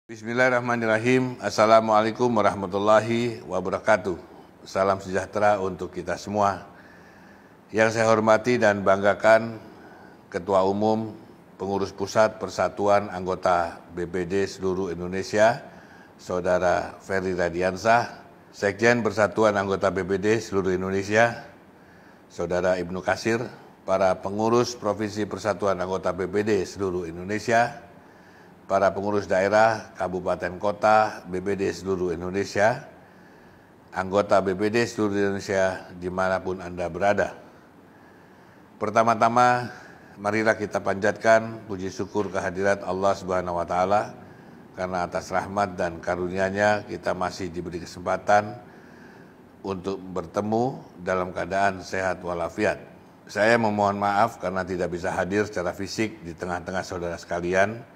Bismillahirrahmanirrahim. Assalamualaikum warahmatullahi wabarakatuh. Salam sejahtera untuk kita semua. Yang saya hormati dan banggakan Ketua Umum Pengurus Pusat Persatuan Anggota BPD Seluruh Indonesia, Saudara Ferry Radiansah, Sekjen Persatuan Anggota BPD Seluruh Indonesia, Saudara Ibnu Katsir, para pengurus Provinsi Persatuan Anggota BPD Seluruh Indonesia, para pengurus daerah, kabupaten kota, BPD seluruh Indonesia, anggota BPD seluruh Indonesia dimanapun Anda berada. Pertama-tama, marilah kita panjatkan puji syukur kehadirat Allah Subhanahu wa Ta'ala, karena atas rahmat dan karunia-Nya kita masih diberi kesempatan untuk bertemu dalam keadaan sehat walafiat. Saya memohon maaf karena tidak bisa hadir secara fisik di tengah-tengah saudara sekalian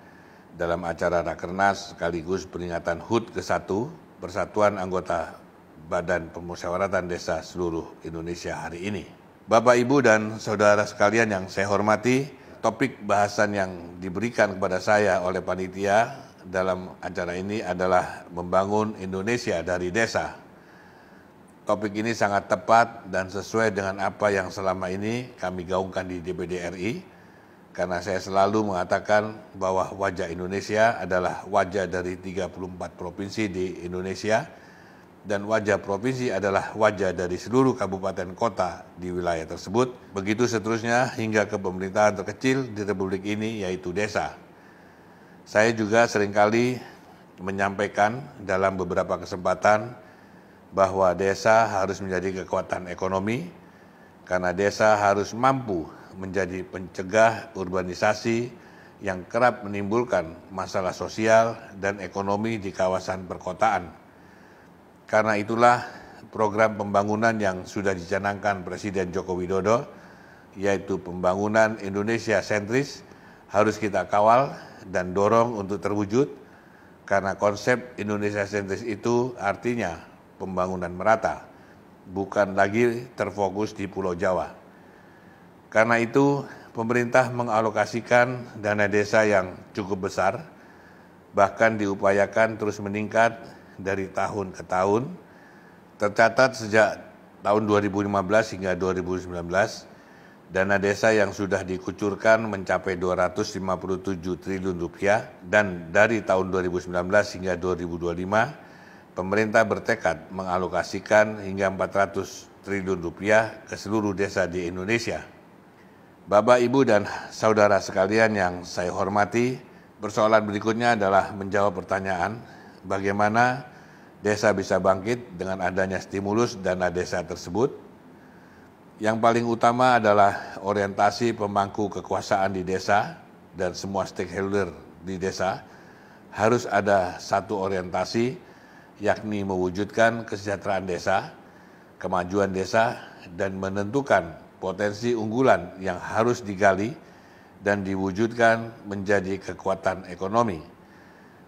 dalam acara Rakernas sekaligus peringatan HUT ke-1 Persatuan Anggota Badan Permusyawaratan Desa seluruh Indonesia hari ini. Bapak, Ibu, dan saudara sekalian yang saya hormati, topik bahasan yang diberikan kepada saya oleh panitia dalam acara ini adalah membangun Indonesia dari desa. Topik ini sangat tepat dan sesuai dengan apa yang selama ini kami gaungkan di DPD RI, karena saya selalu mengatakan bahwa wajah Indonesia adalah wajah dari 34 provinsi di Indonesia, dan wajah provinsi adalah wajah dari seluruh kabupaten kota di wilayah tersebut. Begitu seterusnya hingga ke pemerintahan terkecil di Republik ini, yaitu desa. Saya juga seringkali menyampaikan dalam beberapa kesempatan bahwa desa harus menjadi kekuatan ekonomi, karena desa harus mampu menjadi pencegah urbanisasi yang kerap menimbulkan masalah sosial dan ekonomi di kawasan perkotaan. Karena itulah program pembangunan yang sudah dicanangkan Presiden Joko Widodo, yaitu pembangunan Indonesia sentris, harus kita kawal dan dorong untuk terwujud, karena konsep Indonesia sentris itu artinya pembangunan merata, bukan lagi terfokus di Pulau Jawa. Karena itu, pemerintah mengalokasikan dana desa yang cukup besar, bahkan diupayakan terus meningkat dari tahun ke tahun. Tercatat sejak tahun 2015 hingga 2019, dana desa yang sudah dikucurkan mencapai 257 triliun rupiah, dan dari tahun 2019 hingga 2025, pemerintah bertekad mengalokasikan hingga 400 triliun rupiah ke seluruh desa di Indonesia. Bapak, Ibu, dan saudara sekalian yang saya hormati, persoalan berikutnya adalah menjawab pertanyaan bagaimana desa bisa bangkit dengan adanya stimulus dana desa tersebut. Yang paling utama adalah orientasi pemangku kekuasaan di desa dan semua stakeholder di desa harus ada satu orientasi, yakni mewujudkan kesejahteraan desa, kemajuan desa, dan menentukan potensi unggulan yang harus digali dan diwujudkan menjadi kekuatan ekonomi.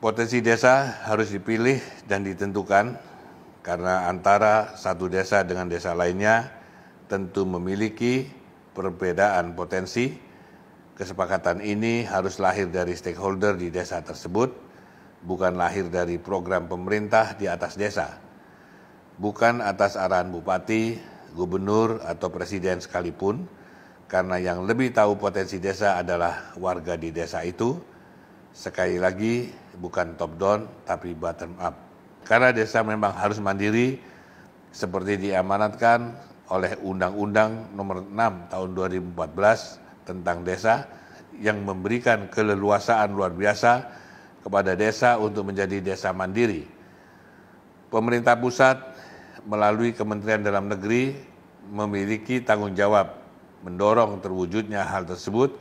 Potensi desa harus dipilih dan ditentukan karena antara satu desa dengan desa lainnya tentu memiliki perbedaan potensi. Kesepakatan ini harus lahir dari stakeholder di desa tersebut, bukan lahir dari program pemerintah di atas desa, bukan atas arahan bupati, gubernur, atau presiden sekalipun, karena yang lebih tahu potensi desa adalah warga di desa itu. Sekali lagi, bukan top down tapi bottom up. Karena desa memang harus mandiri seperti diamanatkan oleh Undang-Undang Nomor 6 Tahun 2014 tentang desa, yang memberikan keleluasaan luar biasa kepada desa untuk menjadi desa mandiri. Pemerintah pusat melalui Kementerian Dalam Negeri memiliki tanggung jawab mendorong terwujudnya hal tersebut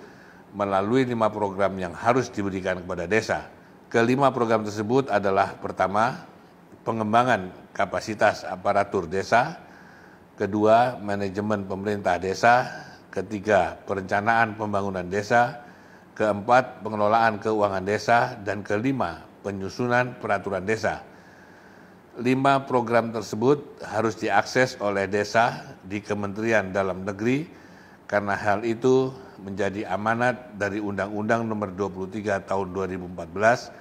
melalui 5 program yang harus diberikan kepada desa. Kelima program tersebut adalah: pertama, pengembangan kapasitas aparatur desa; kedua, manajemen pemerintah desa; ketiga, perencanaan pembangunan desa; keempat, pengelolaan keuangan desa; dan kelima, penyusunan peraturan desa. 5 program tersebut harus diakses oleh desa di Kementerian Dalam Negeri, karena hal itu menjadi amanat dari Undang-Undang Nomor 23 Tahun 2014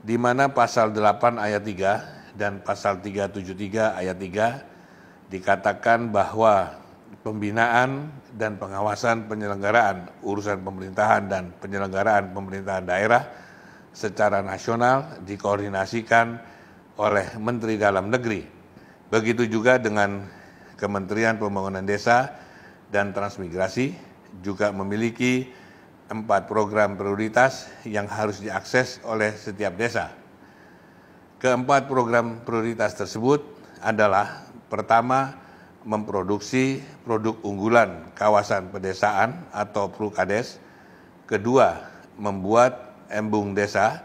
di mana pasal 8 ayat 3 dan pasal 373 ayat 3 dikatakan bahwa pembinaan dan pengawasan penyelenggaraan urusan pemerintahan dan penyelenggaraan pemerintahan daerah secara nasional dikoordinasikan oleh Menteri Dalam Negeri. Begitu juga dengan Kementerian Pembangunan Desa dan Transmigrasi juga memiliki 4 program prioritas yang harus diakses oleh setiap desa. Keempat program prioritas tersebut adalah pertama, memproduksi produk unggulan kawasan pedesaan atau Prukades. Kedua, membuat embung desa.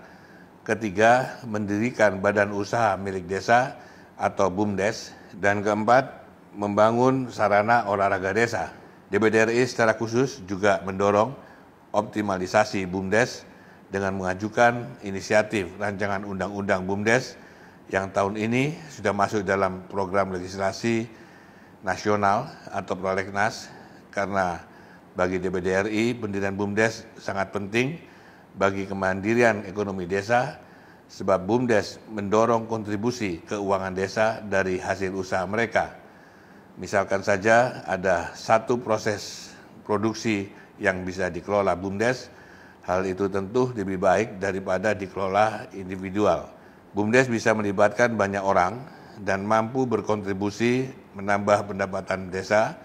Ketiga, mendirikan badan usaha milik desa atau BUMDes. Dan keempat, membangun sarana olahraga desa. DPD RI secara khusus juga mendorong optimalisasi BUMDes dengan mengajukan inisiatif rancangan undang-undang BUMDes yang tahun ini sudah masuk dalam program legislasi nasional atau prolegnas, karena bagi DPD RI pendirian BUMDes sangat penting bagi kemandirian ekonomi desa, sebab BUMDes mendorong kontribusi keuangan desa dari hasil usaha mereka. Misalkan saja ada satu proses produksi yang bisa dikelola BUMDes, hal itu tentu lebih baik daripada dikelola individual. BUMDes bisa melibatkan banyak orang dan mampu berkontribusi menambah pendapatan desa.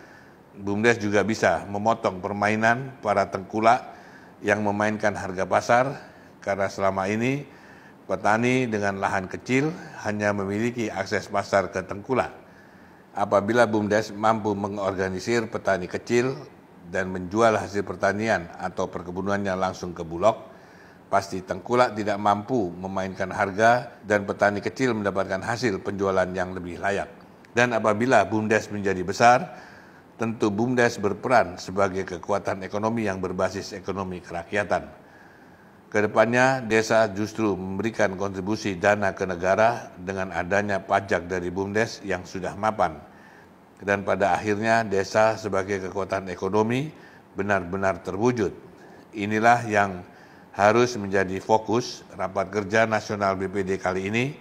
BUMDes juga bisa memotong permainan para tengkulak yang memainkan harga pasar, karena selama ini petani dengan lahan kecil hanya memiliki akses pasar ke tengkulak. Apabila BUMDes mampu mengorganisir petani kecil dan menjual hasil pertanian atau perkebunannya langsung ke Bulog, pasti tengkulak tidak mampu memainkan harga dan petani kecil mendapatkan hasil penjualan yang lebih layak. Dan apabila BUMDes menjadi besar, tentu BUMDes berperan sebagai kekuatan ekonomi yang berbasis ekonomi kerakyatan. Kedepannya, desa justru memberikan kontribusi dana ke negara dengan adanya pajak dari BUMDes yang sudah mapan. Dan pada akhirnya desa sebagai kekuatan ekonomi benar-benar terwujud. Inilah yang harus menjadi fokus rapat kerja nasional BPD kali ini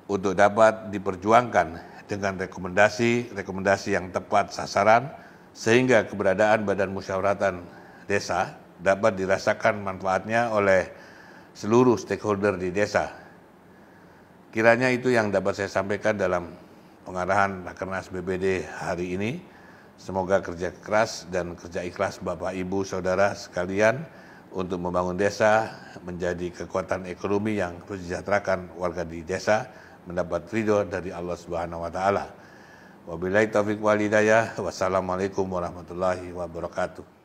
untuk dapat diperjuangkan dengan rekomendasi yang tepat sasaran, sehingga keberadaan Badan Musyawaratan Desa dapat dirasakan manfaatnya oleh seluruh stakeholder di desa. Kiranya itu yang dapat saya sampaikan dalam pengarahan Rakernas BPD hari ini. Semoga kerja keras dan kerja ikhlas Bapak, Ibu, Saudara sekalian untuk membangun desa menjadi kekuatan ekonomi yang mensejahterakan warga di desa, mendapat ridho dari Allah Subhanahu wa taala. Wabillahi taufiq wal hidayah. Wassalamualaikum warahmatullahi wabarakatuh.